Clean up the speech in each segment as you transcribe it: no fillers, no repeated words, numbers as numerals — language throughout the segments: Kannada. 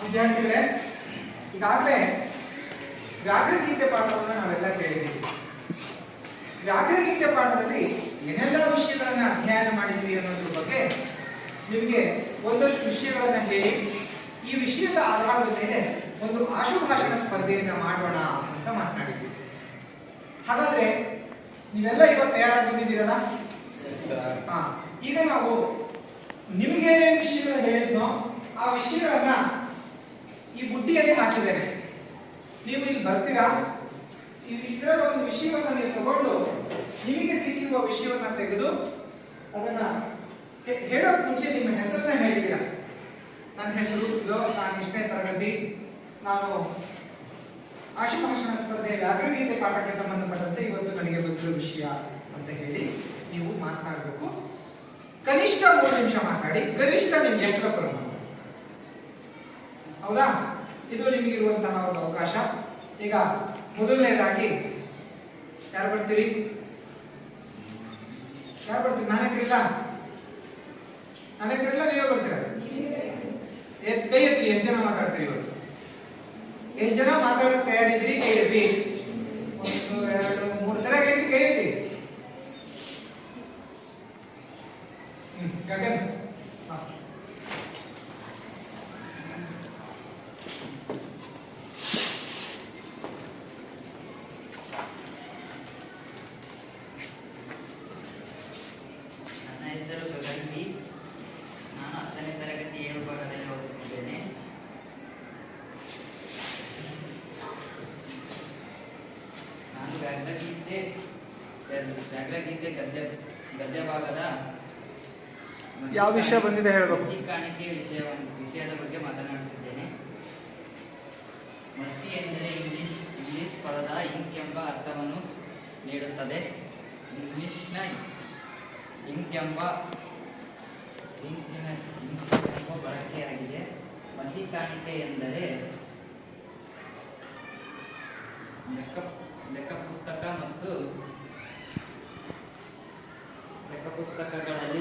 ವಿದ್ಯಾರ್ಥಿಗಳೇ, ಈಗಾಗಲೇ ವ್ಯಾಕರಣಗೀತೆ ಪಾಠವನ್ನು ನಾವೆಲ್ಲ ಕೇಳಿದ್ದೀವಿ. ವ್ಯಾಕರಣಗೀತೆ ಪಾಠದಲ್ಲಿ ಏನೆಲ್ಲ ವಿಷಯಗಳನ್ನ ಅಧ್ಯಯನ ಮಾಡಿದ್ವಿ ಅನ್ನೋದ್ರ ಬಗ್ಗೆ ನಿಮಗೆ ಒಂದಷ್ಟು ವಿಷಯಗಳನ್ನ ಹೇಳಿ ಈ ವಿಷಯದ ಆಧಾರದ ಮೇಲೆ ಒಂದು ಆಶುಭಾಷಣ ಸ್ಪರ್ಧೆಯನ್ನ ಮಾಡೋಣ ಅಂತ ಮಾತನಾಡಿದ್ವಿ. ಹಾಗಾದ್ರೆ ನೀವೆಲ್ಲ ಇವತ್ತು ತಯಾರಾಗಿ ಬಂದಿದ್ದೀರಲ್ಲ? ಈಗ ನಾವು ನಿಮಗೇನೇನು ವಿಷಯಗಳು ಹೇಳಿದ್ನೋ ಆ ವಿಷಯಗಳನ್ನ ಈ ಬುಟ್ಟಿಯಲ್ಲಿ ಹಾಕಿದ್ದೇನೆ. ನೀವು ಇಲ್ಲಿ ಬರ್ತೀರಾ, ಇದರ ಒಂದು ವಿಷಯವನ್ನ ನೀವು ತಗೊಂಡು ನಿಮಗೆ ಸಿಕ್ಕಿರುವ ವಿಷಯವನ್ನ ತೆಗೆದು ಅದನ್ನ ಹೇಳೋಕ್ ಮುಂಚೆ ನಿಮ್ಮ ಹೆಸರನ್ನ ಹೇಳ್ತೀರಾ. ನನ್ನ ಹೆಸರು, ನಾನು ಇಷ್ಟನೇ ತರಗತಿ, ನಾನು ಆಶುಭಾಷಣ ಸ್ಪರ್ಧೆ ವ್ಯಾಕರಣಗೀತೆ ಪಾಠಕ್ಕೆ ಸಂಬಂಧಪಟ್ಟಂತೆ ಇವತ್ತು ನನಗೆ ಗೊತ್ತಿರೋ ವಿಷಯ ಅಂತ ಹೇಳಿ ನೀವು ಮಾತನಾಡಬೇಕು. ಕನಿಷ್ಠ 3 ನಿಮಿಷ ಮಾತಾಡಿ, ಗರಿಷ್ಠ ನಿಮ್ಗೆ ಎಷ್ಟು ಬೇಕು ಮಾತಾಡಿ. ಹೌದಾ? ಇದು ನಿಮಗಿರುವಂತಹ ಒಂದು ಅವಕಾಶ. ಈಗ ಮೊದಲನೇದಾಗಿ ಯಾರು ಬರ್ತೀರಿ? ನಾನೇ ಕರಿಲ್ಲ? ನೀವೇ ಬರ್ತೀರಾ? ಕೈ ಎತ್ತಿ. ಎಷ್ಟು ಜನ ಮಾತಾಡ್ತೀರಿ ಇವತ್ತು? ಎಷ್ಟು ಜನ ಮಾತಾಡಕ್ ತಯಾರಿದ್ರಿ? ಕೈ ಎತ್ತಿ. 1 2 3 ಸರಿಯಾಗಿ ಎತ್ತಿ, ಕೈ ಎತ್ತಿ. ಗಗನ್, ವ್ಯಾಕರಣಗೀತೆ ಗದ್ಯ ಭಾಗದ ಯಾವ ವಿಷಯ ಬಂದಿದೆ ಹೇಳಬೇಕು. ಮಸಿ ಕಾಣಿಕೆ ವಿಷಯದ ಬಗ್ಗೆ ಮಾತನಾಡುತ್ತಿದ್ದೇನೆ. ಮಸಿ ಎಂದರೆ ಇಂಗ್ಲಿಷ್ ಪದದ ಇಂಕ್ ಎಂಬ ಅರ್ಥವನ್ನು ನೀಡುತ್ತದೆ. ಇಂಗ್ಲಿಷ್ನ ಇಂಕಿನ ಬಳಕೆಯಾಗಿದೆ. ಮಸಿ ಕಾಣಿಕೆ ಎಂದರೆ ಲೆಕ್ಕ ಪುಸ್ತಕಗಳಲ್ಲಿ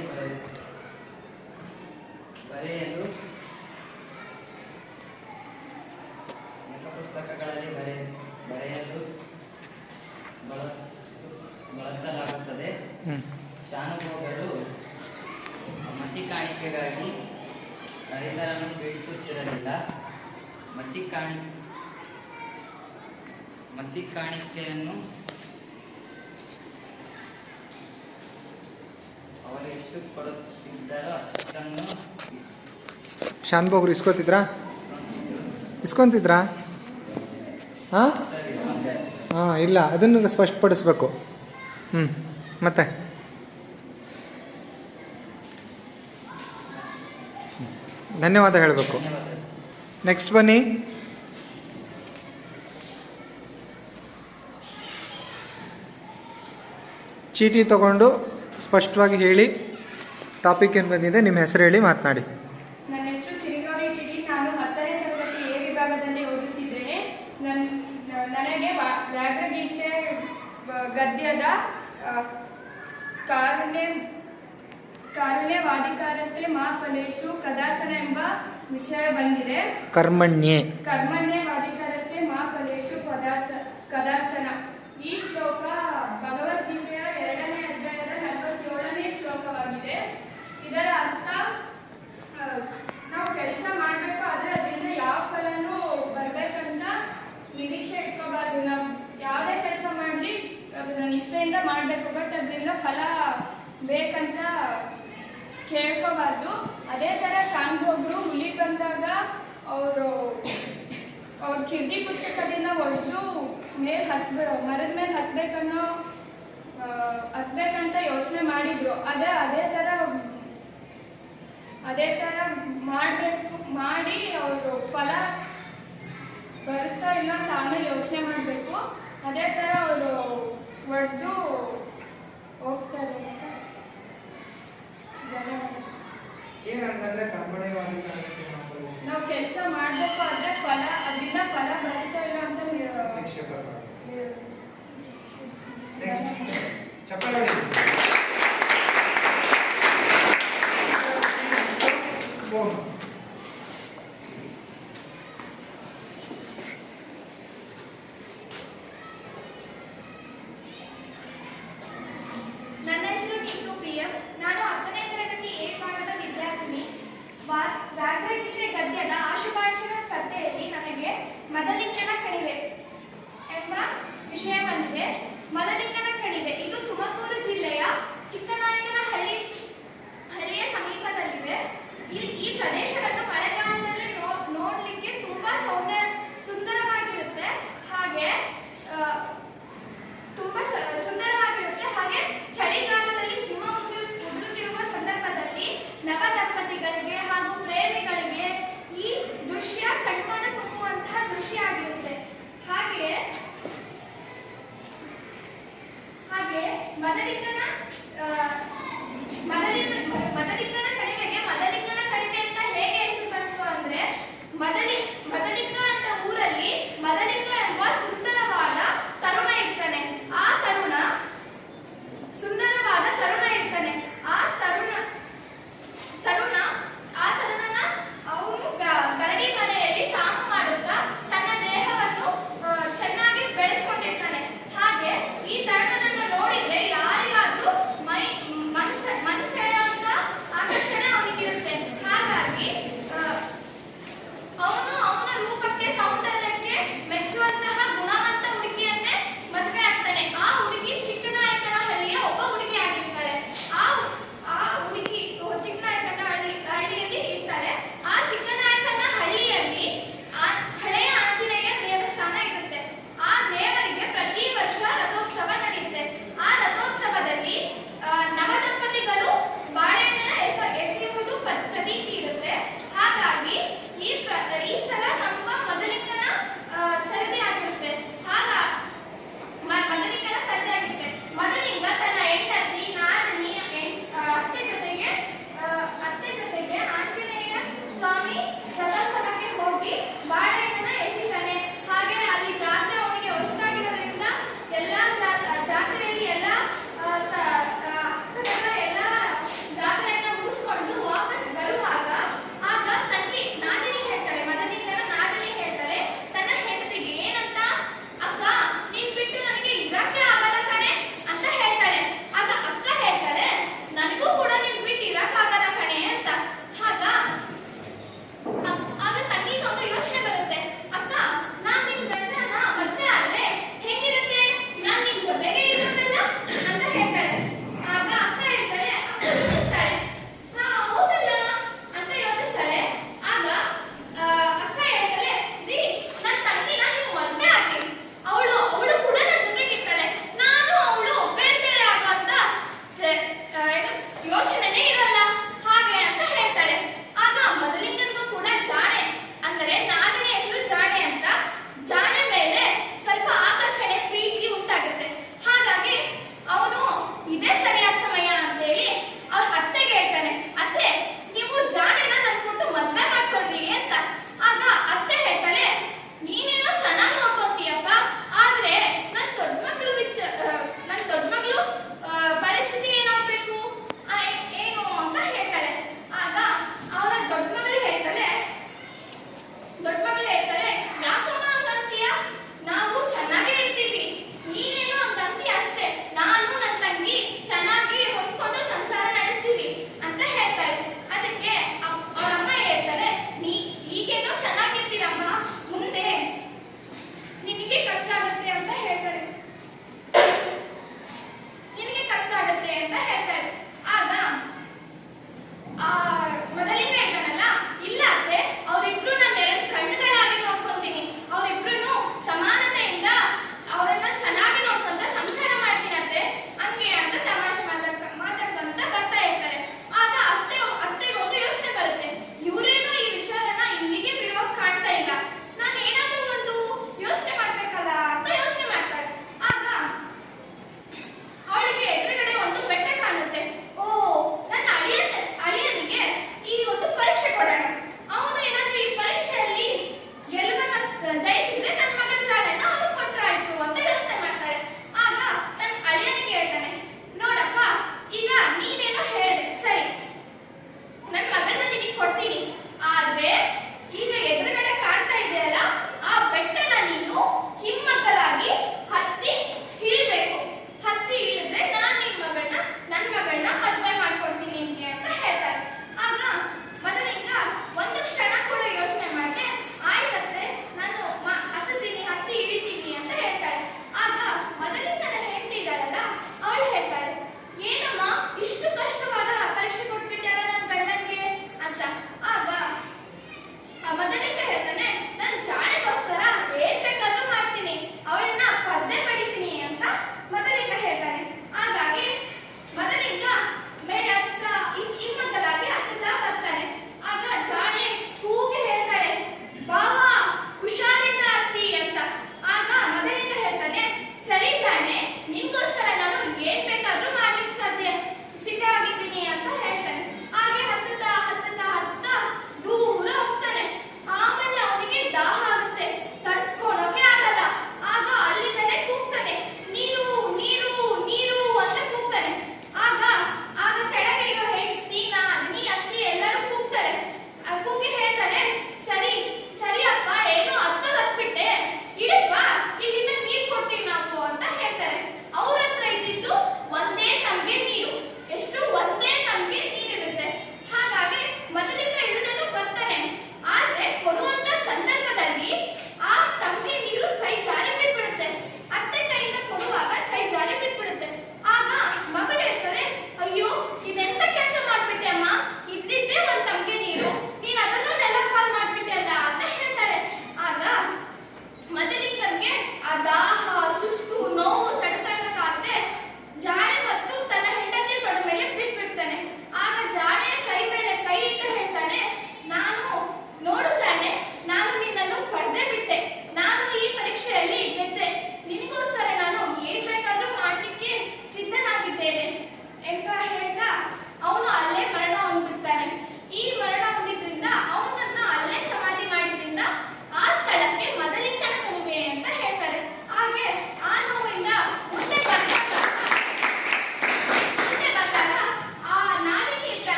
ಬರೆಯಲು ಬಳಸಲಾಗುತ್ತದೆ. ಶಾನುಭೋಗರು ಮಸಿ ಕಾಣಿಕೆಗಾಗಿ ರೈತರನ್ನು ಪೀಡಿಸುತ್ತಿರಲಿಲ್ಲ. ಮಸಿ ಕಾಣಿಕೆಯನ್ನು ಅವರು ಎಷ್ಟು ಕೊಡುತ್ತಿದ್ದರೋ ಅಷ್ಟನ್ನು ಶಾನುಭೋಗರು ಇಸ್ಕೊಂತಿದ್ರಾ? ಇಲ್ಲ, ಅದನ್ನು ಸ್ಪಷ್ಟಪಡಿಸ್ಬೇಕು. ಮತ್ತೆ ಧನ್ಯವಾದ ಹೇಳಬೇಕು. ನೆಕ್ಸ್ಟ್ ಬನ್ನಿ. ಚೀಟಿ ತಗೊಂಡು ಸ್ಪಷ್ಟವಾಗಿ ಹೇಳಿ ಟಾಪಿಕ್ ಏನು ಬಂದಿದೆ, ನಿಮ್ಮ ಹೆಸರು ಹೇಳಿ ಮಾತನಾಡಿ. ನನ್ನ ಹೆಸರು ಸಿರಿಗೌರಿ ಟಿಡಿ. ನಾನು 10ನೇ ತರಗತಿ ಎ ವಿಭಾಗದಲ್ಲಿ ಓದುತ್ತಿದ್ದೇನೆ. ನನಗೆ ವ್ಯಾಕರಣಗೀತೆ ಗದ್ಯದ ಕಾರುಣ್ಯ ವಾದಿಕಾರಸ್ಥೆ ಮಾ ಫಲೇಶು ಕದಾಚನ ಎಂಬ ವಿಷಯ ಬಂದಿದೆ. ಕರ್ಮಣ್ಯೆ ವಾದಿಕಾರಸ್ಥೆ ಮಾ ಫಲೇಶು ಕದಾಚನ. ಈ ಶ್ಲೋಕ ಭಗವದ್ಗೀತೆಯ 2ನೇ ಅಧ್ಯಾಯದ 47ನೇ ಶ್ಲೋಕವಾಗಿದೆ. ಇದರ ಅರ್ಥ, ನಾವು ಕೆಲಸ ಮಾಡಬೇಕು, ಆದರೆ ಅದರಿಂದ ಯಾವ ಫಲನೂ ಬರ್ಬೇಕಂತ ನಿರೀಕ್ಷೆ ಇಟ್ಕೋಬಾರ್ದು. ನಾವು ಯಾವುದೇ ಕೆಲಸ ಮಾಡಲಿ ಅದನ್ನ ನಿಷ್ಠೆಯಿಂದ ಮಾಡಬೇಕು, ಬಟ್ ಅದರಿಂದ ಫಲ ಬೇಕಂತ ಕೇಳ್ಕೋಬಾರ್ದು. ಅದೇ ಥರ ಶಾನುಭೋಗರು ಹುಲಿ ಬಂದಾಗ ಅವರು ಕಿರ್ದಿ ಪುಸ್ತಕದಿಂದ ಹೊಡೆದು ಮರದ ಮೇಲೆ ಹತ್ಬೇಕಂತ ಯೋಚನೆ ಮಾಡಿದ್ರು. ಅದೇ ಥರ ಮಾಡಿ ಅವರು ಫಲ ಬರುತ್ತಾ ಇಲ್ಲ ಅಂತ ಆಮೇಲೆ ಯೋಚನೆ ಮಾಡಬೇಕು. ಅದೇ ಥರ ಅವರು ಹೊಡೆದು ಹೋಗ್ತಾರೆ. ನಾವು ಕೆಲಸ ಮಾಡಬೇಕು, ಆದರೆ ಅದರಿಂದ ಫಲ ಬರುತ್ತಾ ಇಲ್ಲ ಅಂತ ಇದೆ ಮದಲಿಂಗನ ಕಣಿವೆ. ಇದು ತುಮಕೂರು ಜಿಲ್ಲೆಯ ಚಿಕ್ಕನಾಯಕನಹಳ್ಳಿಯ ಸಮೀಪದಲ್ಲಿದೆ. ಈ ಪ್ರದೇಶವನ್ನು ಮಳೆಗಾಲದಲ್ಲಿ ನೋಡ್ಲಿಕ್ಕೆ ತುಂಬಾ ಸುಂದರವಾಗಿರುತ್ತೆ. ಹಾಗೆ ಹಾಗೆ ಚಳಿಗಾಲದಲ್ಲಿ ಹಿಮ ಉದುರುತ್ತಿರುವ ಸಂದರ್ಭದಲ್ಲಿ ನವ ದಂಪತಿಗಳಿಗೆ ಹಾಗೂ ಪ್ರೇಮಿಗಳಿಗೆ ಈ ದೃಶ್ಯ ಕಣ್ಮನ ತುಂಬುವಂತಹ ದೃಶ್ಯ ಆಗಿರುತ್ತೆ. ಹಾಗೆ ಮದಲಿಂಗನ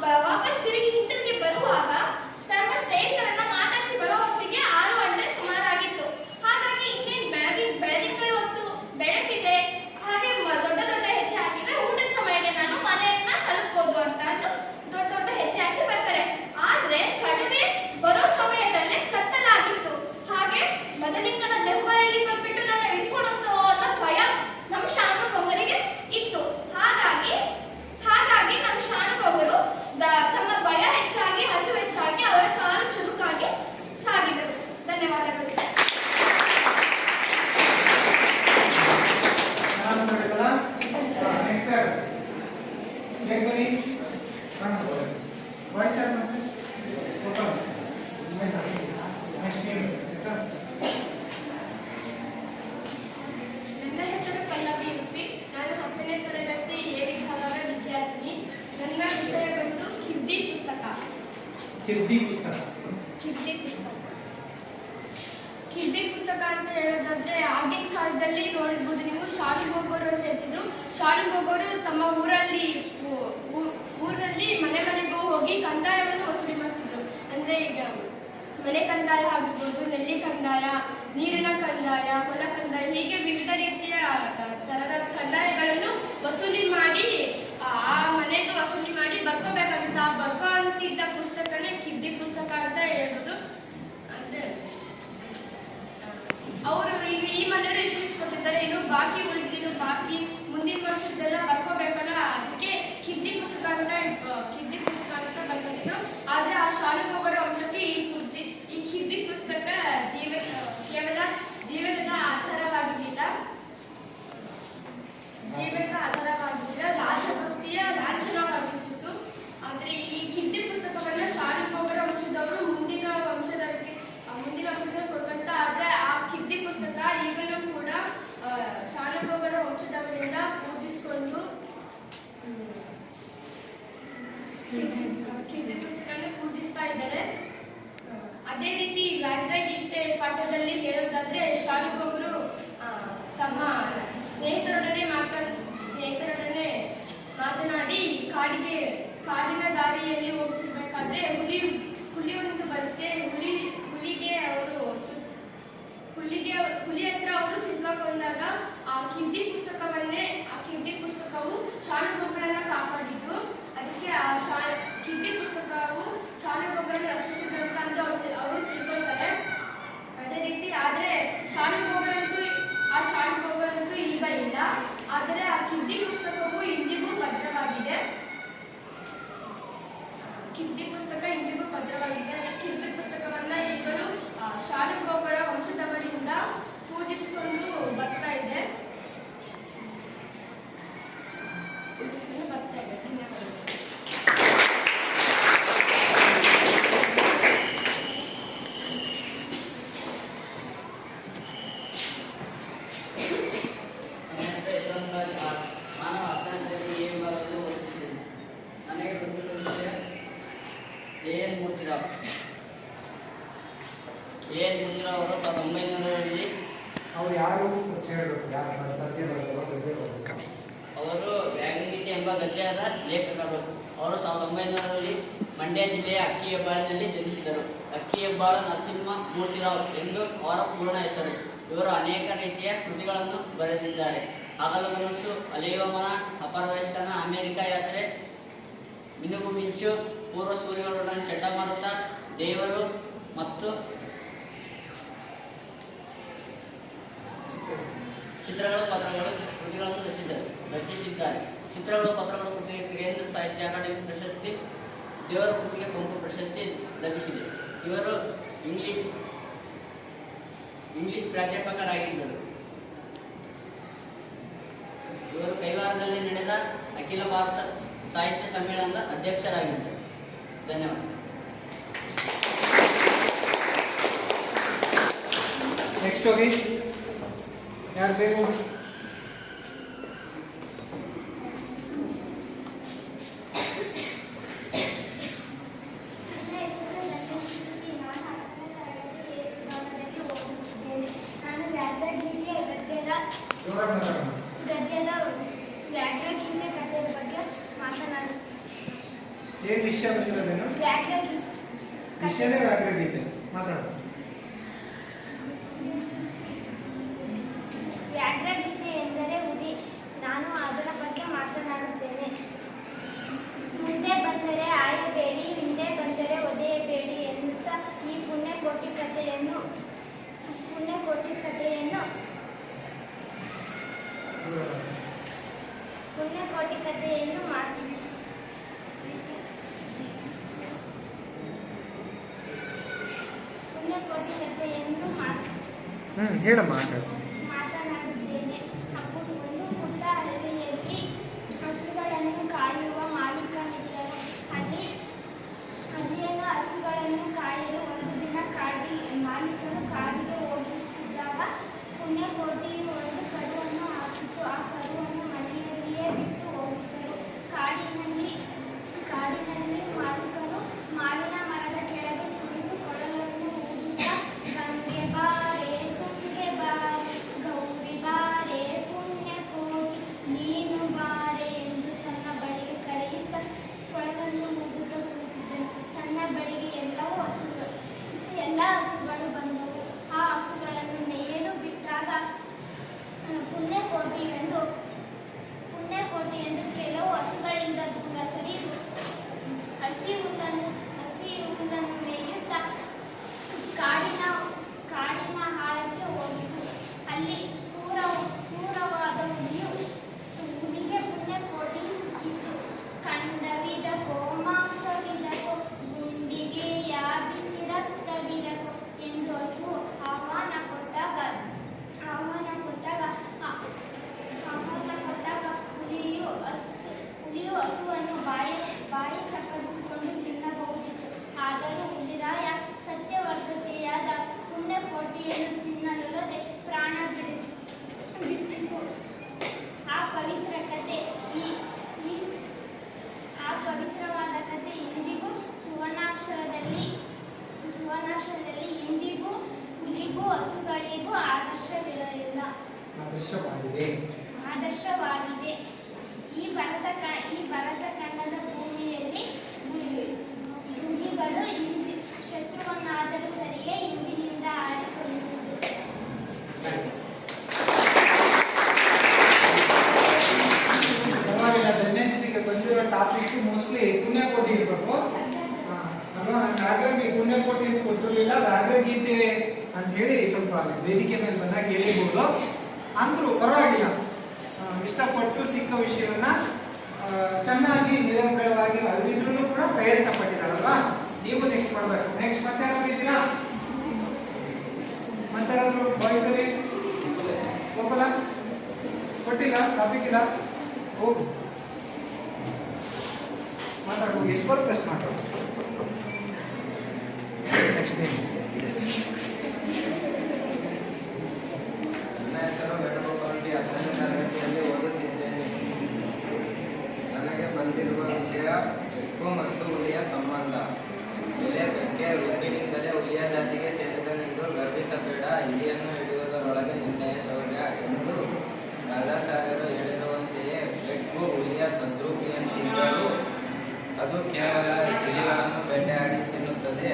ವಾಪಸ್ ತಿರುಗಿ ಹಿಂತಿರುಗಿ ಬರುವಾಗ ತಮ್ಮ ಸ್ನೇಹಿತರನ್ನ ಮಾತಾಡಿಸಿ ಬರೋ ಹೊತ್ತಿಗೆ 6 ಗಂಟೆ ಸುಮಾರಾಗಿತ್ತು. ಹಾಗಾಗಿ ಇನ್ನೇನು ಬೆಳಗಿನ ಹೊತ್ತು ಬೆಳಕಿದೆ, ಹಾಗೆ ದೊಡ್ಡ ದೊಡ್ಡ ಹೆಜ್ಜೆ ಹಾಕಿದ್ರೆ ಊಟದ ಸಮಯಕ್ಕೆ ನಾನು ಮನೆಯನ್ನ ತಲುಪಬಹುದು ಅಂತ ಅಂದು ದೊಡ್ಡ ದೊಡ್ಡ ಹೆಜ್ಜೆ ಹಾಕಿ ಬರ್ತಾರೆ. ಆದ್ರೆ ಕಡಿಮೆ ಬರೋ ಸಮಯದಲ್ಲೇ ಕತ್ತಲಾಗಿತ್ತು. ಹಾಗೆ ಮದಲಿಂಗನ ದೆವ್ವಲ್ಲಿ ಬಂದ್ಬಿಟ್ಟು ನನ್ನ ಹಿಡ್ಕೊಳುತ್ತೋ ಅನ್ನೋ ಭಯ ನಮ್ಮ ಶಾನುಭೋಗರಿಗೆ ಇತ್ತು. ಹಾಗಾಗಿ ನಮ್ಮ ಶಾನುಭೋಗರು ತಮ್ಮ ಭಯ ಹೆಚ್ಚಾಗಿ ಹಸಿವು ಹೆಚ್ಚಾಗಿ ಅವರ ಕಾಲು ಚುರುಕಾಗಿ ಸಾಗಿದರು. ಧನ್ಯವಾದಗಳು. ನನ್ನ ಹೆಸರು ಪಲ್ಲವಿ ಉಪ್ಪಿ. ನಾನು 10ನೇ ತರಗತಿ ಎ ವಿಭಾಗದ ವಿದ್ಯಾರ್ಥಿನಿ. ನನ್ನ ವಿಷಯ ಬಂದು ಕಿರ್ದಿ ಪುಸ್ತಕ. ಕಿರ್ದಿ ಪುಸ್ತಕ ಅಂತ ಹೇಳೋದಾದ್ರೆ ಆಗಿನ ಕಾಲದಲ್ಲಿ ನೋಡಿರ್ಬೋದು ನೀವು, ಶಾನುಭೋಗರು ಅಂತ ಹೇಳ್ತಿದ್ರು. ಶಾನುಭೋಗರು ತಮ್ಮ ಊರಲ್ಲಿ ಮನೆ ಮನೆಗೂ ಹೋಗಿ ಕಂದಾಯವನ್ನು ವಸೂಲಿ ಮಾಡ್ತಿದ್ರು. ಅಂದ್ರೆ ಈಗ ಮನೆ ಕಂದಾಯ ಆಗಿರ್ಬೋದು, ನೆಲ್ಲಿ ಕಂದಾಯ, ನೀರಿನ ಕಂದಾಯ, ಹೊಲ ಕಂದಾಯ, ಹೀಗೆ ವಿವಿಧ ರೀತಿಯ ತರದ ಕಂದಾಯಗಳನ್ನು ವಸೂಲಿ ಮಾಡಿ ಆ ಮನೆಗೆ ವಸೂಲಿ ಮಾಡಿ ಬರ್ಕೋಬೇಕಾಗಿತ್ತು. ಆ ಬರ್ಕೋ ಅಂತಿದ್ದ ಪುಸ್ತಕನೇ ಕಿರ್ದಿ ಪುಸ್ತಕ ಅಂತ ಹೇಳ್ಬೋದು. ಅಂದ್ರೆ ಅವರು ಈಗ ಈ ಮನೆಯವರು ಇಷ್ಟು ಕೊಟ್ಟಿದ್ದಾರೆ, ಇನ್ನು ಬಾಕಿ ಉಳಿದಿದ್ದು ಬಾಕಿ ಮುಂದಿನ ವರ್ಷದ್ದೆಲ್ಲ ಬರ್ಕೋಬೇಕಲ್ಲ, ಅದಕ್ಕೆ ಕಿರ್ದಿ ಪುಸ್ತಕ ಅಂತ ಬರ್ಕೊಂಡಿದ್ರು. ಆದ್ರೆ ಆ ಶಾನುಭೋಗರ ವಂಶಕ್ಕೆ ಈ ಕಿರ್ದಿ ಪುಸ್ತಕ ಕೇವಲ ಜೀವನದ ಆಧಾರವಾಗಿರಲಿಲ್ಲ, ರಾಜಭಕ್ತಿಯ ಲಾಂಛನವಾಗಿರ್ತಿತ್ತು. ಆದ್ರೆ ಈ ಕಿರ್ದಿ ಪುಸ್ತಕವನ್ನ ಶಾನುಭೋಗರ ವಂಶದವರು ಮುಂದಿನ ವಂಶದವರಿಗೆ ಕೊಡ್ಕಂತ. ಆದ್ರೆ ಆ ಕಿರ್ದಿ ಪುಸ್ತಕ ಈಗಲೂ ಕೂಡ ಶಾನುಭೋಗರ ವಂಶದವರಿಂದ ಪೂಜಿಸಿಕೊಂಡು ಕಿರ್ದಿ ಪುಸ್ತಕನ ಪೂಜಿಸ್ತಾ ಇದ್ದಾರೆ. ಅದೇ ರೀತಿ ವ್ಯಾಘ್ರಗೀತೆ ಪಾಠದಲ್ಲಿ ಹೇಳೋದಾದ್ರೆ ಶಾನುಭೋಗರು ತಮ್ಮ ಸ್ನೇಹಿತರೊಡನೆ ಮಾತನಾಡಿ ಕಾಡಿನ ದಾರಿಯಲ್ಲಿ ಹೋಗ್ತಿರ್ಬೇಕಾದ್ರೆ ಹುಲಿ ಒಂದು ಬರುತ್ತೆ. ಹುಲಿ ಹತ್ರ ಅವರು ಸಿಕ್ಕಾಕೊಂಡಾಗ ಆ ಕಿರ್ದಿ ಪುಸ್ತಕವು ಶಾನುಭೋಗರನ್ನ ಕಾಪಾಡಿದ್ದು. ಅದಕ್ಕೆ ಆ ಕಿರ್ದಿ ಪುಸ್ತಕವು ಶಾನುಭೋಗರನ್ನು ರಕ್ಷಿಸಿದಂತ ಅಂತ ಅವರು ತಿಳ್ಕೊಳ್ತಾರೆ. ಅದೇ ರೀತಿ ಆದ್ರೆ ಶಾನುಭೋಗರಂತೂ ಈಗ ಇಲ್ಲ. ಆದರೆ ಆ ಕಿರ್ದಿ ಪುಸ್ತಕವು ಇಂದಿಗೂ ಭದ್ರವಾಗಿದೆ. ಕಿರ್ದಿ ಪುಸ್ತಕವನ್ನ ಈಗಲೂ ಶಾನುಭೋಗರ ವಂಶದವರಿಂದ ಪೂಜಿಸಿಕೊಂಡು ಬರ್ತಾ ಇದೆ. ಧನ್ಯವಾದಗಳು. ಅವರು 1900ರಲ್ಲಿ ಅವರು ವ್ಯಾಘ್ರಗೀತೆ ಎಂಬ ಗದ್ಯದ ಲೇಖಕರು. ಅವರು 1900ರಲ್ಲಿ ಮಂಡ್ಯ ಜಿಲ್ಲೆಯ ಅಕ್ಕಿಹೆಬ್ಬಾಳಿನಲ್ಲಿ ಜನಿಸಿದರು. ಅಕ್ಕಿಹೆಬ್ಬಾಳ ನರಸಿಂಹ ಮೂರ್ತಿರಾವ್ ಎಂದು ಅವರ ಪೂರ್ಣ ಹೆಸರು. ಇವರು ಅನೇಕ ರೀತಿಯ ಕೃತಿಗಳನ್ನು ಬರೆದಿದ್ದಾರೆ. ಹಗಲು ಮನಸ್ಸು, ಅಲೆಯುವ ಮನ, ಅಪರವಯಸ್ಕನ ಅಮೆರಿಕ ಯಾತ್ರೆ, ಮಿನುಗು ಮಿಂಚು, ಪೂರ್ವ ಸೂರ್ಯಗಳೊಡನೆ ಚಂಡಮಾರುತ, ದೇವರು ಮತ್ತು ಚಿತ್ರಗಳು ಪತ್ರಗಳು ಕೃತಿಗಳನ್ನು ರಚಿಸಿದ್ದಾರೆ. ಚಿತ್ರಗಳು ಪತ್ರಗಳು ಕೃತಿಗೆ ಕೇಂದ್ರ ಸಾಹಿತ್ಯ ಅಕಾಡೆಮಿ ಪ್ರಶಸ್ತಿ, ದೇವರ ಕೃತಿಗೆ ಕೊಂಕು ಪ್ರಶಸ್ತಿ ಲಭಿಸಿದೆ. ಇವರು ಇಂಗ್ಲಿಷ್ ಪ್ರಾಧ್ಯಾಪಕರಾಗಿದ್ದರು. ಇವರು ಕೈವಾರದಲ್ಲಿ ನಡೆದ ಅಖಿಲ ಭಾರತ ಸಾಹಿತ್ಯ ಸಮ್ಮೇಳನದ ಅಧ್ಯಕ್ಷರಾಗಿದ್ದರು. ಧನ್ಯವಾದ. ನೆಕ್ಸ್ಟ್ ಹೋಗಿ ಯಾರು ಬೇಕು? ಗದ್ಯದ ವ್ಯಾಘ್ರಗೀತೆ ಕಥೆಯ ಬಗ್ಗೆ ಏನ್ ವಿಷಯ ಬಂದಿರೋದೇನು? ವ್ಯಾಘ್ರಗೀತೆ. ವಿಷಯನೇ ವ್ಯಾಘ್ರಗೀತೆ. ಮಾತಾಡು. ವ್ಯಾಘ್ರಗೀತೆ ಎಂದರೆ ಉಡಿ. ನಾನು ಅದರ ಬಗ್ಗೆ ಮಾತನಾಡುತ್ತೇನೆ. ಮುಂದೆ ಬಂದರೆ ಆಯಬೇಡಿ, ಹಿಂದೆ ಬಂದರೆ ಒದೆಯಬೇಡಿ ಎನ್ನುತ್ತಾ ಈ ಪುಣ್ಯಕೋಟಿ ಕಥೆಯನ್ನು ಮಾಡ್ತೀನಿ. ಪುಣ್ಯಕೋಟಿ ಕಥೆಯನ್ನು ಹೇಳಮ್ಮ. ಮಾತನಾಡುತ್ತೇನೆ. ಒಂದು ಪುಟ್ಟ ಹಳ್ಳಿಯಲ್ಲಿ ಹಸುಗಳನ್ನು ಕಾಯುವ ಮಾಲೀಕನಿದ್ದನು. ಅಲ್ಲಿನ ಹಸುಗಳನ್ನು ಕಾಯಲು ಒಂದು ದಿನ ಮಾಲೀಕನು ಕಾಡಿಗೆ ಹೋಗುತ್ತಿದ್ದಾಗ ಪುಣ್ಯಕೋಟಿಯು ಒಂದು ಕರುವನ್ನು ಹಾಕಿತು. ಆ ಕರುವನ್ನು ಮನೆಯಲ್ಲಿಯೇ ಬಿಟ್ಟು ಹೋಗಿದ್ದರು. ಕಾಡಿನಲ್ಲಿ ಮಾಲೀಕನು ಮಾವಿನ ಮರದ ಕೆಳಗೆ ಕುಳಿತು ಕೊಳಲನ್ನು ಊದುತ್ತಾ ಗಂಗೆ ಬಾರೆ ತುಂಗೆ ಬಾರೆ ಗೌರಿ ಬಾರೆ ಪುಣ್ಯಕೋಟಿ ನೀನು ಬಾರೆ ಎಂದು ತನ್ನ ಬಳಿಗೆ ಕರೆಯುತ್ತಾ ಕೊಳಲನ್ನು ಊದುತ್ತಾ ಕುಳಿತಿದ್ದನು. ತನ್ನ ಬಳಿಗೆ ಎಲ್ಲ ಹಸುಗಳು ಬಂದವು. ಆ ಹಸುಗಳನ್ನು ಮೇಯಲು ಬಿಟ್ಟಾಗ ಪುಣ್ಯಕೋಟಿ ಎಂದು ಕೆಲವು ಹಸುಗಳಿಂದ ದೂರ ಸರಿದು ಹಸಿಯುವುದನ್ನು ಮೇಯುತ್ತಾ ಕಾಡಿನ ಆಳಕ್ಕೆ ಹೋಗಿತು. ಅಲ್ಲಿ ಕ್ರೂರವಾದ ಹುಲಿಗೆ ಪುಣ್ಯಕೋಟಿ ಸಿಕ್ಕಿತು. ಖಂಡವಿದಕೋ ಮಾಂಸವಿದಕೋ ಗುಂಡಿಗೆ ಯಾಬಿಸಿ ರಕ್ತವಿದಕೋ ಎಂದು ಹಸು ಆಹ್ವಾನ ಕೊಟ್ಟಾಗ ಹುಲಿಯು ಹಸುವನ್ನು ಬಾಯಿ ಚಪ್ಪರಿಸಿಕೊಂಡು ತಿನ್ನಬಹುದಿತ್ತು. ಆದರೂ ಹುಲಿರಾಯ ಸತ್ಯವರ್ಧತೆಯಾದ ಪುಣ್ಯಕೋಟಿಯನ್ನು ತಿನ್ನಲೊಲ್ಲದೆ ಪ್ರಾಣ ಬಿಟ್ಟಿತು. ಆ ಪವಿತ್ರವಾದ ಕಥೆ ಇಂದಿಗೂ ಸುವರ್ಣಾಕ್ಷರದಲ್ಲಿ ಇಂದಿಗೂ ಹುಲಿಗೂ ಹಸುಗಳಿಗೂ ಆದರ್ಶವಿರಲಿಲ್ಲ, ಆದರ್ಶವಾಗಿದೆ. ಈ ಭರತಖಂಡದ ಭೂಮಿಯಲ್ಲಿ ಹುಲಿಗಳು ಶತ್ರುವನ್ನಾದರೂ ಸರಿಯೇ ಇಂದಿನಿಂದ ಆರಿಕೊಳ್ಳುವುದು. ಧನ್ಯಶ್ರೀಗೆ ಬಂದಿರೋ ಟಾಪಿಕ್ ಮೋಸ್ಟ್ಲಿ ಪುಣ್ಯಕೋಟಿ ಇರ್ಬೇಕು ಅಲ್ವಾ? ನಂಗೆ ಹಾಗಾಗಿ ಪುಣ್ಯಕೋಟಿ ಅಂತ ಕೊಟ್ಟಿರಲಿಲ್ಲ, ವ್ಯಾಘ್ರಗೀತೆ ಅಂತ ಹೇಳಿ ಸ್ವಲ್ಪ ವೇದಿಕೆ ಮೇಲೆ ಬಂದಾಗ ಹೇಳಿರ್ಬೋದು. ಅಂದ್ರೂ ಪರವಾಗಿಲ್ಲ, ಇಷ್ಟಪಟ್ಟು ಸಿಕ್ಕ ವಿಷಯವನ್ನ ಚೆನ್ನಾಗಿ ನಿರಂತರವಾಗಿ ಅಲ್ದಿದ್ರೂ ಕೂಡ ಪ್ರಯತ್ನ ಪಟ್ಟಿದ್ದಾರಲ್ವಾ? ನೀವು ನೆಕ್ಸ್ಟ್ ಮಾಡಬೇಕು. ನೆಕ್ಸ್ಟ್ ಮತ್ತೆ ಯಾರಾದ್ರೂ ಇದ್ದೀರಾ? ಮತ್ತೆ ಯಾರಾದ್ರೂ ಬಾಯ್ಸ್ ಅಲ್ಲಿ ಹೋಗಲ್ಲ? ಕೊಟ್ಟಿಲ್ಲ, ಟಾಪಿಕ್ ಇಲ್ಲ, ಹೋಗು ಮಾತಾಡು. ಎಷ್ಟು ಬರುತ್ತೆ ಅಷ್ಟು ಮಾತಾಡು. ನೆಕ್ಸ್ಟ್ ನನ್ನ ಹೆಸರು ವೇಣುಗೋಪಾಲ್ ಬಿ. 10ನೇ ತರಗತಿಯಲ್ಲಿ ಓದುತ್ತಿದ್ದೇನೆ. ನನಗೆ ಬಂದಿರುವ ವಿಷಯ ಬೆಕ್ಕು ಮತ್ತು ಹುಲಿಯ ಸಂಬಂಧ. ಎಲೆ ಬೆಕ್ಕೆ ರೂಪಿನಿಂದಲೇ ಹುಲಿಯ ಜಾತಿಗೆ ಸೇರಿದನೆಂದು ಗರ್ವಿಸಬೇಡ, ಇಲಿಯನ್ನು ಹಿಡಿಯುವುದರೊಳಗೆ ನಿನ್ನಯ ಶೌರ್ಯ ಎಂದು ರಾಧಾಚಾರ್ಯರು ಹೇಳಿರುವಂತೆಯೇ ಬೆಕ್ಕು ಹುಲಿಯ ತದ್ರೂಪಿಯಂತಿದ್ದರೂ ಅದು ಕೇವಲ ಇಲಿಗಳನ್ನು ಬೇಟೆಯಾಡಿ ತಿನ್ನುತ್ತದೆ.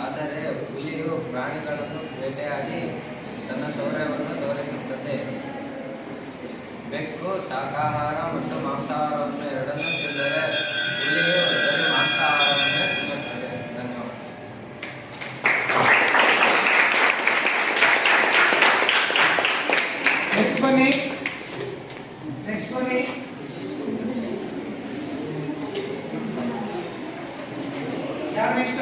ಆದರೆ ಹುಲಿಯು ಪ್ರಾಣಿಗಳನ್ನು ಬೇಟೆಯಾಡಿ ತನ್ನ ಶೌರ್ಯವನ್ನು ತೋರಿಸುತ್ತದೆ. ಬೆಕ್ಕು ಶಾಕಾಹಾರ ಮತ್ತು ಮಾಂಸಾಹಾರವನ್ನು ಎರಡನ್ನೂ ತಿಂದರೆ ಹುಲಿಯು ಬರೀ ಮಾಂಸಾಹಾರವನ್ನೇ ತಿನ್ನುತ್ತದೆ. ಧನ್ಯವಾದ. ನೆಕ್ಸ್ಟ್ ಬನ್ನಿ. ಯಾರು ನೆಕ್ಸ್ಟ್?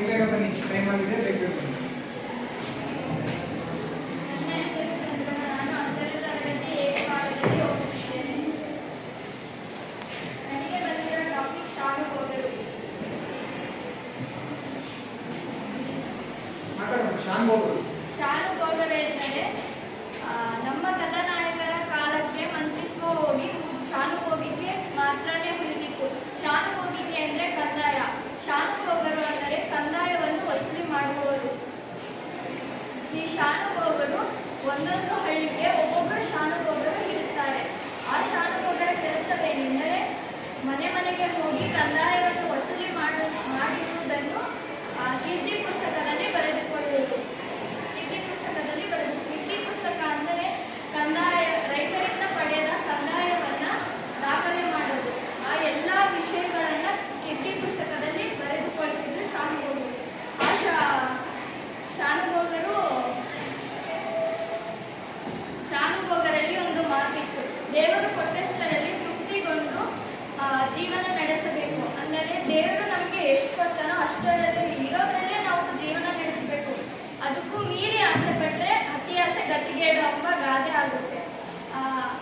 ಬೇಗ ಬನ್ನಿ, ಟೈಮ್ ಆಗಿದೆ, ಬೇಗ ಬನ್ನಿ. ನನ್ನ ಹೆಸರು ಸಂಗಮ. ನಾನು 10ನೇ ತರಗತಿ ಏಕಕಾಲದಲ್ಲಿ ಓದುತ್ತಿದ್ದೇನೆ. ನನಗೆ ಬಂದಿರೋ ಟಾಪಿಕ್ ಶಾನುಭೋಗರು. ಶಾನುಭೋಗರು ಎಂದರೆ ನಮ್ಮ ಕಥಾನಾಯಕರ ಕಾಲಕ್ಕೆ ಮಂತ್ರಿತ್ವ ಹೋಗಿ ಶಾನುಭೋಗಿಗೆ ಮಾತ್ರನೇ ಉಳಿದಿತ್ತು. ಶಾನುಭೋಗಿಗೆ ಅಂದರೆ ಕಂದಾಯ. ಶಾನುಭೋಗರು ಅಂದರೆ ಕಂದಾಯವನ್ನು ವಸೂಲಿ ಮಾಡುವವರು. ಈ ಶಾನುಭೋಗರು ಒಂದೊಂದು ಹಳ್ಳಿಗೆ ಒಬ್ಬೊಬ್ಬರು ಶಾನುಭೋಗರು ಇರುತ್ತಾರೆ. ಆ ಶಾನುಭೋಗರ ಕಂದಾಯವನ್ನು ವಸೂಲಿ ಮಾಡಿರುವುದನ್ನು ಕೀರ್ತಿ ಪುಸ್ತಕದಲ್ಲಿ ಬರೆದುಕೊಳ್ಳುವುದು. ಕೀರ್ತಿ ಪುಸ್ತಕ ಅಂದರೆ ಕಂದಾಯ, ರೈತರಿಂದ ಪಡೆದ ಕಂದಾಯವನ್ನು ದಾಖಲೆ ಮಾಡೋದು. ಆ ಎಲ್ಲ ವಿಷಯಗಳನ್ನು ಕೀರ್ತಿ ಪುಸ್ತಕದಲ್ಲಿ ಬರೆದುಕೊಳ್ಳುತ್ತಿದ್ದು ಶಾನುಭೋಗರು. ಶಾನುಭೋಗರಲ್ಲಿ ಒಂದು ಮಾತಿತ್ತು, ದೇವರು ಕೊಟ್ಟಷ್ಟರಲ್ಲಿ ತೃಪ್ತಿಗೊಂಡು ಜೀವನ ನಡೆಸಬೇಕು. ಅಂದರೆ ದೇವರು ನಮಗೆ ಎಷ್ಟು ಕೊಡ್ತಾನೋ ಅಷ್ಟರಲ್ಲಿ ಇರೋದ್ರಲ್ಲೇ ನಾವು ಜೀವನ ನಡೆಸಬೇಕು. ಅದಕ್ಕೂ ಮೀರಿ ಆಸೆ ಪಟ್ಟರೆ ಅತಿ ಆಸೆ ಗತಿಗೇಡು ಎಂಬ ಗಾದೆ ಆಗುತ್ತೆ.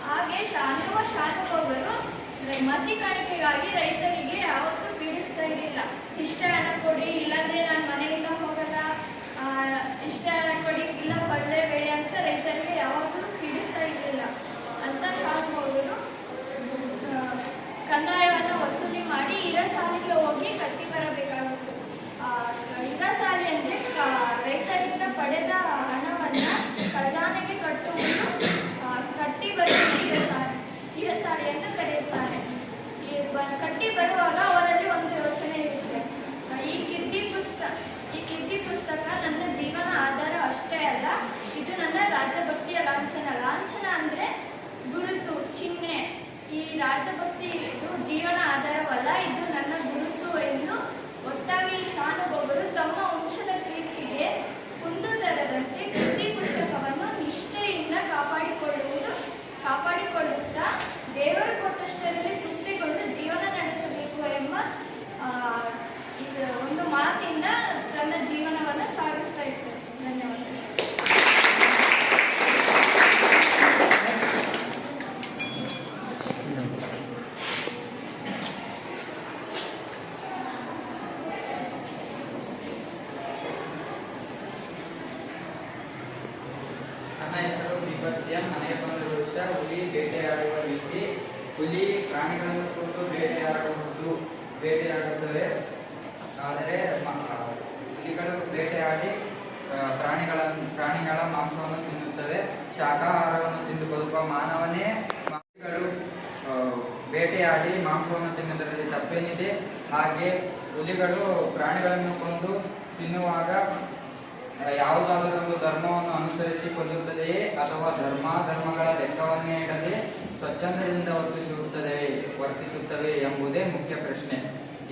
ಹಾಗೆ ಶಾನುಭೋಗರು ಮಸಿ ಕಾಣಿಕೆಗಾಗಿ ರೈತರಿಗೆ ಯಾವತ್ತೂ ಪೀಡಿಸ್ತಾ ಇರಲಿಲ್ಲ. ಇಷ್ಟ ಹಣ ಕೊಡಿ, ಇಲ್ಲಾಂದ್ರೆ ನಾನು ಮನೆಯಿಂದ ಹೋಗಲ್ಲ, ಇಷ್ಟ ಹಣ ಕೊಡಿ, ಇಲ್ಲ ಕಡಲೆ ಬೇಳೆ ಅಂತ ರೈತರಿಗೆ ಯಾವಾಗಲೂ ಪೀಡಿಸ್ತಾ ಇರಲಿಲ್ಲ. ಅಂತ ಶಾನುಭೋಗರು ಕಂದಾಯವನ್ನು ವಸೂಲಿ ಮಾಡಿ ಇರಸಾಲಿಗೆ ಹೋಗಿ ಕಟ್ಟಿ ಬರಬೇಕಾಗಿತ್ತು. ಇರಸಾಲಿ ಅಂದರೆ ರೈತರಿಂದ ಪಡೆದ ಹಣವನ್ನು ಖಜಾನೆಗೆ ಕಟ್ಟುವುದು, ಕಟ್ಟಿ ಬರುವುದು ಇರಸಾಲಿ ಅಂತ ಕರೆಯುತ್ತಾರೆ. ಕಟ್ಟಿ ಬರುವಾಗ ಅವರಲ್ಲಿ ಒಂದು ಯೋಚನೆ ಇರುತ್ತೆ, ಈ ಕೀರ್ತಿ ಪುಸ್ತಕ ನನ್ನ ಜೀವನ ಆಧಾರ ಅಷ್ಟೇ ಅಲ್ಲ, ಇದು ನನ್ನ ರಾಜಭಕ್ತಿಯ ಲಾಂಛನ. ಲಾಂಛನ ಅಂದರೆ ಗುರುತು, ಚಿಹ್ನೆ. ಈ ರಾಜಭಕ್ತಿ ಇದು ಜೀವನ ಆಧಾರವಲ್ಲ, ಇದು ನನ್ನ ಗುರುತು ಎಂದು ಒಟ್ಟಾಗಿ ಶಾನುಭೋಗರು ತಮ್ಮ ವಂಶದ ಕೀರ್ತಿಗೆ ಕುಂದು ತರದಂತೆ ಕೀರ್ತಿ ಪುಸ್ತಕವನ್ನು ನಿಷ್ಠೆಯಿಂದ ಕಾಪಾಡಿಕೊಳ್ಳುತ್ತಾ ದೇವರು ಕೊಟ್ಟಷ್ಟರಲ್ಲಿ ತೃಪ್ತಿಗೊಂಡು ಜೀವನ ನಡೆಸಬೇಕು ಎಂಬ ಒಂದು ಮಾತಿಂದ ತನ್ನ ಜೀವನವನ್ನು ಸಾಗಿಸ್ತಾ ಇತ್ತು. ಧನ್ಯವಾದಗಳು. ನನ್ನ ಹೆಸರು ನಿಪತ್ಯ. ನನಗೆ ಬಂದ ವರ್ಷ ಹುಲಿ ಬೇಟೆಯಾಡುವ ರೀತಿ. ಹುಲಿ ಪ್ರಾಣಿಗಳನ್ನು ಕೊಂದು ಬೇಟೆಯಾಡುತ್ತವೆ. ಆದರೆ ಹುಲಿಗಳು ಬೇಟೆಯಾಡಿ ಪ್ರಾಣಿಗಳ ಮಾಂಸವನ್ನು ತಿನ್ನುತ್ತವೆ. ಶಾಕಾಹಾರವನ್ನು ತಿಂದು ಬದುಕುವ ಮಾನವನೇ ಹುಲಿಗಳು ಬೇಟೆಯಾಡಿ ಮಾಂಸವನ್ನು ತಿನ್ನುವುದರಲ್ಲಿ ತಪ್ಪೇನಿದೆ? ಹಾಗೆ ಹುಲಿಗಳು ಪ್ರಾಣಿಗಳನ್ನು ಕೊಂದು ತಿನ್ನುವಾಗ ಯಾವುದಾದರೂ ಒಂದು ಧರ್ಮವನ್ನು ಅನುಸರಿಸಿ ಕೊಲ್ಲುತ್ತದೆಯೇ ಅಥವಾ ಧರ್ಮಗಳ ಲೆಕ್ಕವನ್ನೇ ಇಡದೆ ಸ್ವಚ್ಛಂದದಿಂದ ವರ್ತಿಸುತ್ತವೆ ಎಂಬುದೇ ಮುಖ್ಯ ಪ್ರಶ್ನೆ.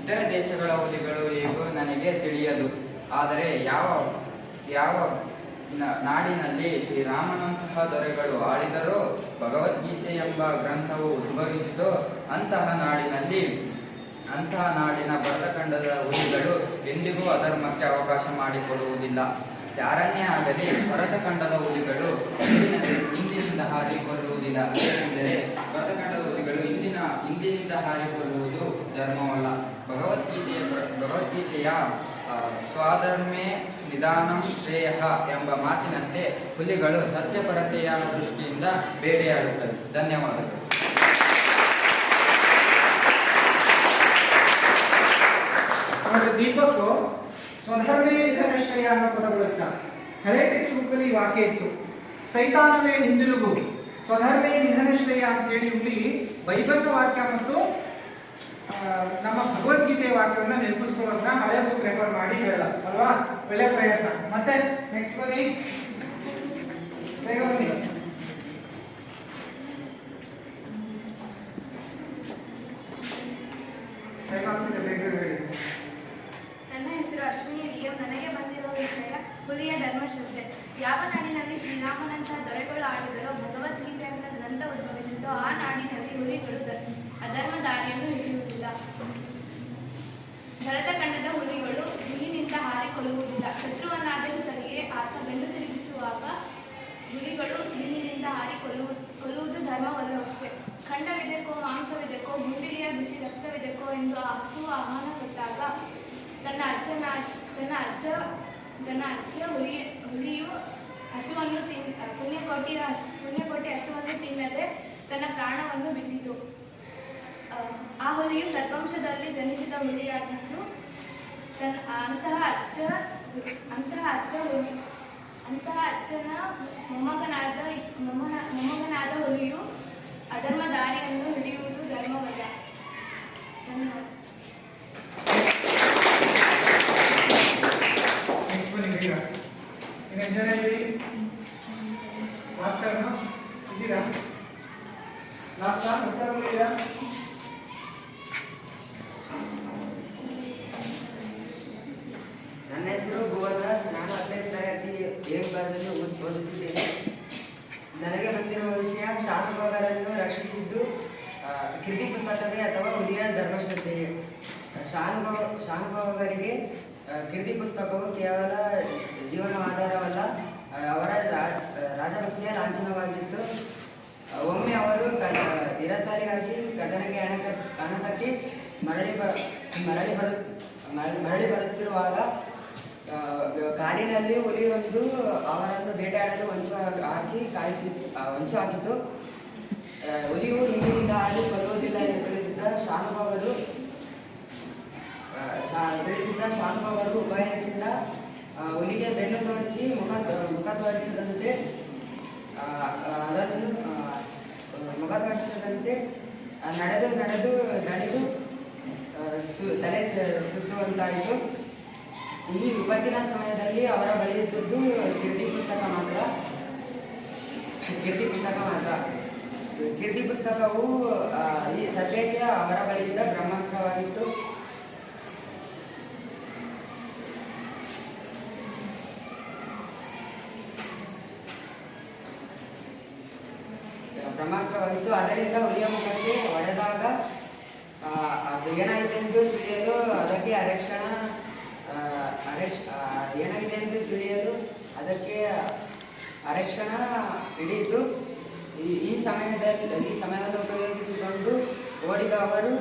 ಇತರ ದೇಶಗಳ ಹುಲಿಗಳು ಹೇಗೂ ನನಗೆ ತಿಳಿಯದು. ಆದರೆ ಯಾವ ನಾಡಿನಲ್ಲಿ ಶ್ರೀರಾಮನಂತಹ ದೊರೆಗಳು ಆಳಿದರೋ, ಭಗವದ್ಗೀತೆ ಎಂಬ ಗ್ರಂಥವು ಉದ್ಭವಿಸಿತೋ ಅಂತಹ ನಾಡಿನ ಭರತಖಂಡದ ಹುಲಿಗಳು ಎಂದಿಗೂ ಅಧರ್ಮಕ್ಕೆ ಅವಕಾಶ ಮಾಡಿಕೊಡುವುದಿಲ್ಲ. ಯಾರನ್ನೇ ಆಗಲಿ ಭರತಖಂಡದ ಹುಲಿಗಳು ಇಂದಿನಿಂದ ಹಾರಿಕೊಳ್ಳುವುದಿಲ್ಲ. ಏಕೆಂದರೆ ಭರತಖಂಡದ ಹುಲಿಗಳು ಇಂದಿನಿಂದ ಹಾರಿಕೊಳ್ಳುವುದು ಧರ್ಮವಲ್ಲ. ಭಗವದ್ಗೀತೆಯ ಸ್ವಧರ್ಮೇ ನಿಧಾನಂ ಶ್ರೇಯಃ ಎಂಬ ಮಾತಿನಂತೆ ಹುಲಿಗಳು ಸತ್ಯಪರತೆಯ ದೃಷ್ಟಿಯಿಂದ ಬೇಟೆಯಾಡುತ್ತವೆ. ಧನ್ಯವಾದಗಳು. ದೀಪಕ್ ಸ್ವಧರ್ಮೇ ನಿಧನಶ್ರಯ ಅನ್ನೋ ಪದ ಬಳಸಿದ. ಹಳೆ ಟೆಕ್ಸ್ಟ್ ಬುಕ್ ಅಲ್ಲಿ ವಾಕ್ಯ ಇತ್ತು, ಸೈತಾನವೇ ಹಿಂದಿರುಗು ಸ್ವಧರ್ಮೇ ನಿಧನಶ್ರಯ ಅಂತೇಳಿ. ಇಲ್ಲಿ ಬೈಬಲ್ನ ವಾಕ್ಯ ಮತ್ತು ನಮ್ಮ ಭಗವದ್ಗೀತೆಯ ವಾಕ್ಯವನ್ನು ನೆನಪಿಸ್ಕೊಳ್ಳೋದನ್ನ ಹಳೆ ಬುಕ್ ರೆಫರ್ ಮಾಡಿ ಹೇಳ ಅಲ್ವಾ? ಒಳ್ಳೆ ಪ್ರಯತ್ನ. ಮತ್ತೆ ನೆಕ್ಸ್ಟ್ ಬನ್ನಿ, ಬೇಗ ಬನ್ನಿ. ನನ್ನ ಹೆಸರು ಅಶ್ವಿನಿ ಡಿಎಂ. ನನಗೆ ಬಂದಿರುವ ವಿಷಯ ಹುಲಿಯ ಧರ್ಮಶ್ರದ್ಧೆ. ಯಾವ ನಾಡಿನಲ್ಲಿ ಶ್ರೀರಾಮನಂತಹ ದೊರೆಗಳು ಆಳಿದರೋ, ಭಗವದ್ಗೀತೆ ಅಂತ ಗ್ರಂಥ ಉದ್ಭವಿಸಿತೋ ಆ ನಾಡಿನಲ್ಲಿ ಹುಲಿಗಳು ಅಧರ್ಮ ದಾರಿಯನ್ನು ಹಿಡಿಯುವುದಿಲ್ಲ. ಭರತಖಂಡದ ಹುಲಿಗಳು ಹುಲಿನಿಂದ ಹಾರಿಕೊಳ್ಳುವುದಿಲ್ಲ. ಶತ್ರುವನ್ನಾದರೂ ಸರಿಯೇ ಆತ ಬೆನ್ನು ತಿರುಗಿಸುವಾಗ ಹುಲಿಗಳು ಹುಲಿನಿಂದ ಹಾರಿಕೊಳ್ಳುವುದು ಧರ್ಮವಲ್ಲವಷ್ಟೇ. ಖಂಡವಿದೆಕೋ ಮಾಂಸವಿದೆಕೋ, ಗುಂಡಿಗೆಯ ಬಿಸಿ ರಕ್ತವಿದೆಕೋ ಎಂದು ಆ ಹಸು ಆಹ್ವಾನ ಕೊಟ್ಟಾಗ ತನ್ನ ಅಜ್ಜ ಹುಲಿಯು ಹಸುವನ್ನು ಪುಣ್ಯಕೋಟಿ ಹಸುವನ್ನು ತಿನ್ನದೆ ತನ್ನ ಪ್ರಾಣವನ್ನು ಬಿಟ್ಟಿತು. ಆ ಹುಲಿಯು ಸದ್ವಂಶದಲ್ಲಿ ಜನಿಸಿದ ಹುಲಿಯಾಗಿದ್ದು ಅಂತಹ ಅಜ್ಜನ ಮೊಮ್ಮಗನಾದ ಹುಲಿಯು ಅಧರ್ಮ ದಾರಿಯನ್ನು ಹಿಡಿಯುವುದು ಧರ್ಮವಲ್ಲ. ಧನ್ಯವಾದ. ನನ್ನ ಹೆಸರು ಗೋವರ್ಧನ್. ನಾನು 10ನೇ ತರಗತಿ A ವಿಭಾಗದಲ್ಲಿ ಓದುತ್ತಿದ್ದೇನೆ. ನನಗೆ ಬಂದಿರುವ ವಿಷಯ ಶಾನುಭೋಗರನ್ನು ರಕ್ಷಿಸಿದ್ದು ಕೃತಿ ಪುಸ್ತಕವೇ ಅಥವಾ ಹುಲಿಯ ಧರ್ಮಶ್ರದ್ಧೆಯೇ. ಶಾನುಭೋಗರಿಗೆ ಕೃತಿ ಪುಸ್ತಕವು ಕೇವಲ ಜೀವನಾಧಾರವಲ್ಲ, ಅವರ ರಾಜಭಕ್ತಿಯ ಲಾಂಛನವಾಗಿತ್ತು. ಒಮ್ಮೆ ಅವರು ಇರಸಾಲಿಗಾಗಿ ಖಜಾನೆಗೆ ಹಣ ಕಟ್ಟಿ ಮರಳಿ ಬರುತ್ತಿರುವಾಗ ಕಾಡಿನಲ್ಲಿ ಹುಲಿಯೊಂದು ಅವರನ್ನು ಬೇಟೆಯಾಡಲು ಹೊಂಚು ಹಾಕಿತ್ತು. ಹುಲಿಯು ಹಿಂದಿನಿಂದ ಆಡಿ ಕೊಲ್ಲುವುದಿಲ್ಲ ಎಂದು ತಿಳಿದಿದ್ದ ಶಾನುಭೋಗರು ಉಪಾಯದಿಂದ ಹುಲಿಗೆ ಬೆನ್ನು ತೋರಿಸಿ ಮುಖ ತೋರಿಸಿದಂತೆ ನಡೆದು ದಣಿದು ತಲೆ ಸುತ್ತುವಂತಾಯಿತು. ಈ ವಿಪತ್ತಿನ ಸಮಯದಲ್ಲಿ ಅವರ ಬಳಿ ಇದ್ದದ್ದು ಕೀರ್ತಿ ಪುಸ್ತಕ ಮಾತ್ರ. ಕೀರ್ತಿ ಪುಸ್ತಕವು ಈ ಸದ್ಯಕ್ಕೆ ಅವರ ಬಳಿ ಇದ್ದ ಬ್ರಹ್ಮಾಸ್ತ್ರವಾಗಿತ್ತು. ಅದರಿಂದ ಹುಲಿಯ ಮುಖಕ್ಕೆ ಹೊಡೆದಾಗ ಅದು ಏನಾಗಿದೆ ಎಂದು ತಿಳಿಯಲು ಅರಕ್ಷಣ ಹಿಡಿಯಿತು. ಈ ಸಮಯವನ್ನು ಉಪಯೋಗಿಸಿಕೊಂಡು ಓಡಿದ ಅವರು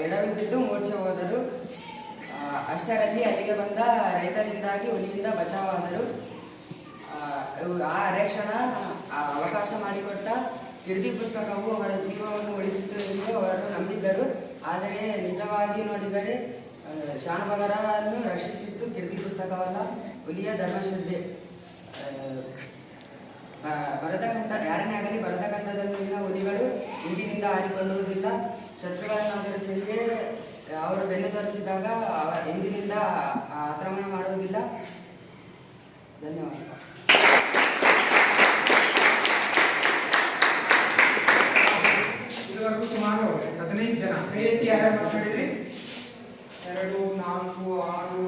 ಎಡವಿಬಿದ್ದು ಮೂರ್ಛೆ ಹೋದರು. ಅಷ್ಟರಲ್ಲಿ ಅಲ್ಲಿಗೆ ಬಂದ ರೈತರಿಂದಾಗಿ ಹುಲಿಯಿಂದ ಬಚಾವಾದರು. ಆ ಅರಕ್ಷಣ ಅವಕಾಶ ಮಾಡಿಕೊಟ್ಟ ಕೀರ್ತಿ ಪುಸ್ತಕವು ಅವರ ಜೀವವನ್ನು ಉಳಿಸಿತು ಎಂದು ಅವರು ನಂಬಿದ್ದರು. ಆದರೆ ನಿಜವಾಗಿ ನೋಡಿದರೆ ಶಾನುಭೋಗರನ್ನು ರಕ್ಷಿಸಿದ್ದು ಕೀರ್ತಿ ಪುಸ್ತಕವಲ್ಲ, ಹುಲಿಯ ಧರ್ಮಶ್ರದ್ಧೆ. ಯಾರನ್ನೇ ಆಗಲಿ ಭರತಖಂಡದಲ್ಲಿನ ಹುಲಿಗಳು ಹಿಂದಿನಿಂದ ಆಡಿಕೊಳ್ಳುವುದಿಲ್ಲ. ಶತ್ರುಗಳನ್ನು ಆಧರಿಸಿಗೆ ಅವರು ಬೆನ್ನು ತೋರಿಸಿದಾಗ ಹಿಂದಿನಿಂದ ಆಕ್ರಮಣ ಮಾಡುವುದಿಲ್ಲ. ಧನ್ಯವಾದ. ಇದುವರೆಗೂ ಸುಮಾರು 15 ಜನ ಕೈ ಎತ್ತಿ ಯಾರ್ಯಾರು ಮಾತಾಡಿದ್ರಿ? 2, 4, 6,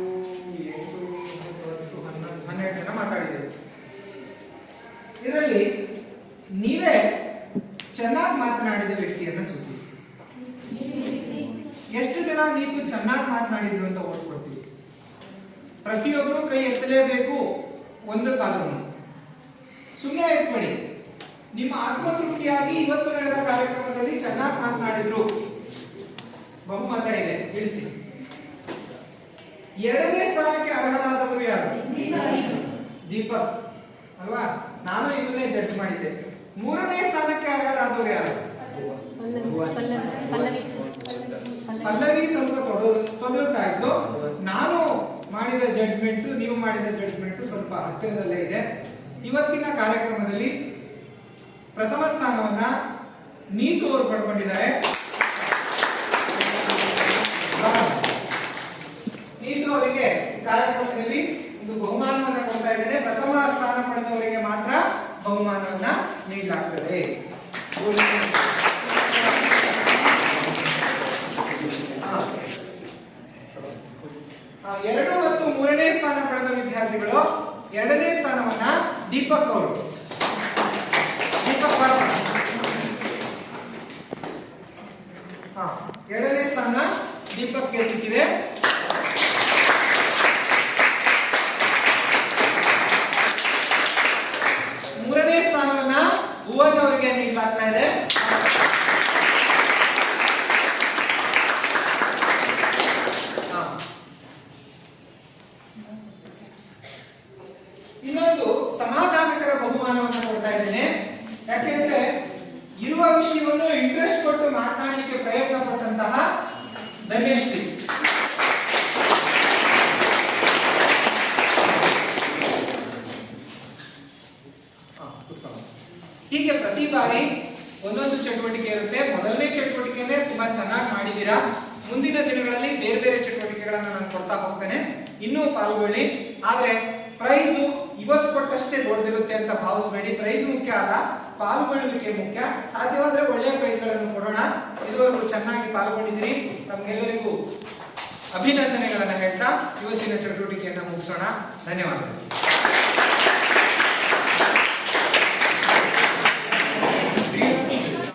8, 9, 10, 12 ಜನ ಮಾತಾಡಿದ್ದೀರಿ. ಇದರಲ್ಲಿ ನೀವೇ ಚೆನ್ನಾಗಿ ಮಾತನಾಡಿದ ವ್ಯಕ್ತಿಯನ್ನು ಸೂಚಿಸಿ. ಎಷ್ಟು ಜನ ನೀವು ಚೆನ್ನಾಗಿ ಮಾತನಾಡಿದ್ರು ಅಂತ ಓಟ್ ಕೊಡ್ತೀವಿ? ಪ್ರತಿಯೊಬ್ಬರು ಕೈ ಎತ್ತಲೇಬೇಕು. ಒಂದು ಕಾಲವನ್ನು ಸುಮ್ಮನೆ ಎತ್ಬೇಡಿ. ನಿಮ್ಮ ಆತ್ಮತೃಪ್ತಿಯಾಗಿ ಇವತ್ತು ನಡೆದ ಕಾರ್ಯಕ್ರಮದಲ್ಲಿ ಚೆನ್ನಾಗಿ ಮಾತನಾಡಿದ್ರು, ಬಹುಮತ ಇದೆ, ಇಳಿಸಿ. 2ನೇ ಸ್ಥಾನಕ್ಕೆ ಅರ್ಹರಾದವರು ಯಾರು? ದೀಪಕ್ ಅಲ್ವಾ? ನಾನು ಇವನ್ನೇ ಜಡ್ಜ್ ಮಾಡಿದ್ದೆ. 3ನೇ ಸ್ಥಾನಕ್ಕೆ ಅರ್ಹರಾದವರು ಯಾರು? ಪಲ್ಲವಿ ಸ್ವಲ್ಪ ತೊದರುತ್ತಾ ಇತ್ತು. ನಾನು ಮಾಡಿದ ಜಡ್ಜ್ಮೆಂಟ್, ನೀವು ಮಾಡಿದ ಜಡ್ಜ್ಮೆಂಟ್ ಸ್ವಲ್ಪ ಹತ್ತಿರದಲ್ಲೇ ಇದೆ. ಇವತ್ತಿನ ಕಾರ್ಯಕ್ರಮದಲ್ಲಿ ಪ್ರಥಮ ಸ್ಥಾನವನ್ನ ನೀತು ಅವರು ಪಡ್ಕೊಂಡಿದ್ದಾರೆ. ನೀತು ಅವರಿಗೆ ಕಾರ್ಯಕ್ರಮದಲ್ಲಿ ಒಂದು ಬಹುಮಾನವನ್ನು ಕೊಡ್ತಾ ಇದ್ದೇನೆ. ಪ್ರಥಮ ಸ್ಥಾನ ಪಡೆದವರಿಗೆ ಮಾತ್ರ ಬಹುಮಾನವನ್ನ ನೀಡಲಾಗ್ತದೆ. 2 ಮತ್ತು 3ನೇ ಸ್ಥಾನ ಪಡೆದ ವಿದ್ಯಾರ್ಥಿಗಳು 2ನೇ ಸ್ಥಾನವನ್ನ ದೀಪಕ್ ಅವರು. ದೀಪಕ್ 2ನೇ ಸ್ಥಾನ ದೀಪಕ್ಗೆ ಸಿಕ್ಕಿದೆ. ಮೂರನೇ ಸ್ಥಾನವನ್ನ ಭುವನ್ ಅವರಿಗೆ ನೀಡಲಾಗ್ತಾ ಇದೆ. ಇನ್ನೊಂದು ಸಮಾಧಾನಕರ ಬಹುಮಾನವನ್ನು ಕೊಡ್ತಾ ಇದ್ದೇನೆ. ಯಾಕೆಂದ್ರೆ ಇರುವ ವಿಷಯವನ್ನು ಇಂಟ್ರೆಸ್ಟ್ ಕೊಟ್ಟು ಮಾತನಾಡಲಿಕ್ಕೆ ಪ್ರಯತ್ನ ಪಟ್ಟಂತಹ ಧನ್ಯಶ್ರೀ. ಹೀಗೆ ಪ್ರತಿ ಬಾರಿ ಒಂದೊಂದು ಚಟುವಟಿಕೆ ಇರುತ್ತೆ. ಮೊದಲನೇ ಚಟುವಟಿಕೆನೇ ತುಂಬಾ ಚೆನ್ನಾಗಿ ಮಾಡಿದ್ದೀರಾ. ಮುಂದಿನ ದಿನಗಳಲ್ಲಿ ಬೇರೆ ಬೇರೆ ಚಟುವಟಿಕೆಗಳನ್ನ ನಾನು ಕೊಡ್ತಾ ಹೋಗ್ತೇನೆ. ಇನ್ನೂ ಪಾಲ್ಗೊಳ್ಳಿ. ಆದ್ರೆ ಪ್ರೈಸು ಇವತ್ತು ಕೊಟ್ಟಷ್ಟೇ ದೊಡ್ಡದಿರುತ್ತೆ ಅಂತ ಭಾವಿಸಬೇಡಿ. ಪ್ರೈಸ್ ಮುಖ್ಯ ಅಲ್ಲ, ಪಾಲ್ಗೊಳ್ಳುವಿಕೆ ಮುಖ್ಯ. ಸಾಧ್ಯವಾದ್ರೆ ಒಳ್ಳೆಯ ಪ್ರೈಸ್ಗಳನ್ನು ಕೊಡೋಣ. ಇದುವರೆಗೂ ಚೆನ್ನಾಗಿ ಪಾಲ್ಗೊಂಡಿದ್ದೀರಿ. ತಮಗೆಲ್ಲರಿಗೂ ಅಭಿನಂದನೆಗಳನ್ನು ಹೇಳ್ತಾ ಇವತ್ತಿನ ಚಟುವಟಿಕೆಯನ್ನು ಮುಗಿಸೋಣ. ಧನ್ಯವಾದಗಳು.